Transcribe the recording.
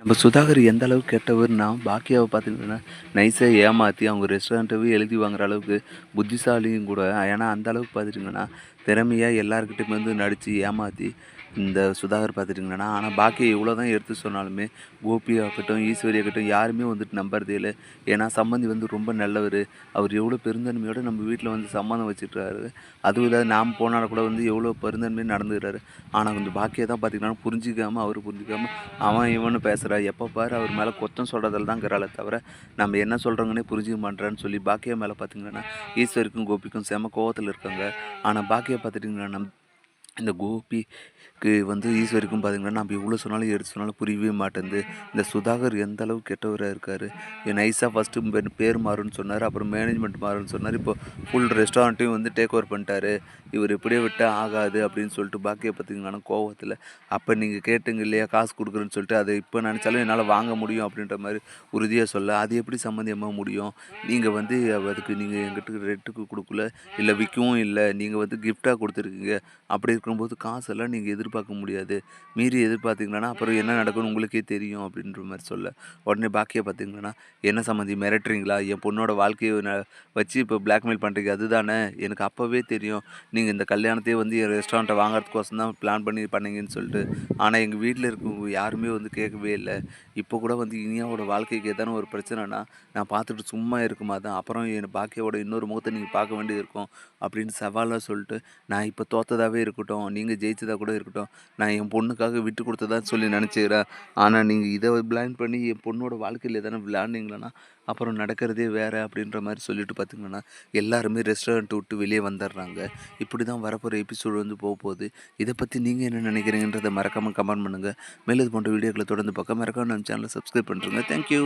நம்ம சுதாகர் எந்த அளவுக்கு கெட்டவர்னா, பாக்கியாவ பார்த்தீங்கன்னா, நைஸா ஏமாத்தி அவங்க ரெஸ்டாரண்ட்டவே எழுதி வாங்குற அளவுக்கு புத்திசாலியும் கூட. ஏன்னா, அந்த அளவுக்கு பார்த்துட்டீங்கன்னா, திறமையா எல்லார்கிட்டயுமே வந்து நடிச்சு ஏமாத்தி, இந்த சுதாகர் பார்த்துட்டீங்கன்னா, ஆனா பாக்கியா எவ்வளோ தான் எடுத்து சொன்னாலுமே, கோபி ஆகட்டும், ஈஸ்வரி ஆகட்டும் யாருமே வந்துட்டு நம்புறதே இல்ல. ஏன்னா, சம்மந்தி வந்து ரொம்ப நல்லவரு. அவர் எவ்வளோ பெருந்தன்மையோட நம்ம வீட்ல வந்து சம்மதம் வச்சுட்டுறாரு. அதுவும் இல்லாத நாம் போனா கூட வந்து எவ்வளோ பெருந்தன்மையா நடந்துக்கிறாரு. ஆனா, கொஞ்சம் பாக்கியா தான் பார்த்தீங்கன்னா, புரிஞ்சுக்காம, அவரு புரிஞ்சுக்காம அவன் இவன்னு பேசுறா. எப்ப பாரு அவர் மேல குத்தம் சொல்றதுல தான் இருக்கிறாளே தவிர, நம்ம என்ன சொல்றோங்கன்னே புரிஞ்சுக்க மாட்றான்னு சொல்லி பாக்கியா மேல பார்த்தீங்கன்னா, ஈஸ்வரிக்கும், கோபிக்கும் செம கோவத்துல இருக்காங்க. ஆனா பாக்கியா பார்த்துட்டீங்கன்னா, இந்த கோபிக்கு வந்து ஈஸ்வரிக்கும் பார்த்தீங்கன்னா, நம்ம எவ்வளோ சொன்னாலும் எடுத்து சொன்னாலும் புரியவே மாட்டேன்து. இந்த சுதாகர் எந்த அளவுக்கு கெட்டவரா இருக்காரு. நைஸா ஃபர்ஸ்ட்டு பேர் மாறும்ன்னு சொன்னாரு. அப்புறம் மேனேஜ்மெண்ட் மாறும்ன்னு சொன்னாரு. இப்போ ஃபுல் ரெஸ்டாரண்ட்டையும் வந்து டேக் ஓவர் பண்ணிட்டாரு. இவர் இப்படியே விட்டா ஆகாது அப்படின்னு சொல்லிட்டு பாக்கியா பார்த்தீங்கன்னா கோவத்துல, அப்ப நீங்க கேட்டீங்க இல்லையா காசு குடுக்குறேன்னு சொல்லிட்டு, அத இப்ப நெனச்சாலும் என்னால வாங்க முடியும் அப்படின்ற மாரி உறுதியா சொல்ல, அது எப்படி சம்மந்தமா முடியும்? நீங்க வந்து அதுக்கு நீங்க என்கிட்ட ரென்ட்டுக்கு குடுக்கல, இல்ல விக்கவும் இல்ல. நீங்க வந்து கிஃப்ட்டா குடுத்துருக்கீங்க. அப்படி இருக்கும்போது காசெல்லாம் நீங்க எதிர்பார்க்க முடியாது. மீறி எதிர்பார்த்தீங்கன்னா, அப்புறம் என்ன நடக்கும்னு உங்களுக்கே தெரியும் அப்படின்ற மாரி சொல்ல, உடனே பாக்கியா பார்த்தீங்கன்னா, "என்ன சம்மந்தி மிரட்டுறீங்களா? என் பொண்ணோட வாழ்க்கைய வச்சு இப்போ பிளாக்மெயில் பண்றீங்க அதுதானே? எனக்கு அப்பவே தெரியும். நீங்க இந்த கல்யாணத்தையே வந்து என் ரெஸ்டாரண்ட்ட வாங்குறதுக்கோசரம் தான் பிளான் பண்ணி பண்ணீங்கன்னு சொல்லிட்டு. ஆனா எங்க வீட்ல இருக்கவங்க யாருமே வந்து கேட்கவே இல்ல. இப்போ கூட வந்து இனியாவோட வாழ்க்கைக்கு ஏதான ஒரு பிரச்சனைனா, நான் பார்த்துட்டு சும்மா இருக்குமா தான். அப்புறம் என் பாக்கியாவோட இன்னொரு முகத்த நீங்க பார்க்க வேண்டியது இருக்கும்." அப்படின்னு சவாலா சொல்லிட்டு, "நான் இப்போ தோத்ததாவே இருக்கட்டும், நீங்க ஜெயிச்சதா கூட இருக்கட்டும். நான் என் பொண்ணுக்காக விட்டு குடுத்ததா சொல்லி நெனச்சுக்கிறேன். ஆனா நீங்க இத பிளான் பண்ணி என் பொண்ணோட வாழ்க்கையில எதனா விளையாண்டீங்கன்னா, அப்புறம் நடக்கிறதே வேற." அப்படின்ற மாரி சொல்லிட்டு பார்த்தீங்கன்னா, எல்லாருமே ரெஸ்டாரண்ட் விட்டு வெளியே வந்துடுறாங்க. இப்படி தான் வரப்போற எபிசோடு வந்து போப்போது. இத பத்தி நீங்க என்ன நினைக்கிறீங்கன்றத மறக்காம கமெண்ட் பண்ணுங்க. மேலும் இது போன்ற வீடியோக்கள தொடர்ந்து பார்க்க மறக்காம நம்ம சேனல சப்ஸ்கிரைப் பண்ணிருங்க. Thank you.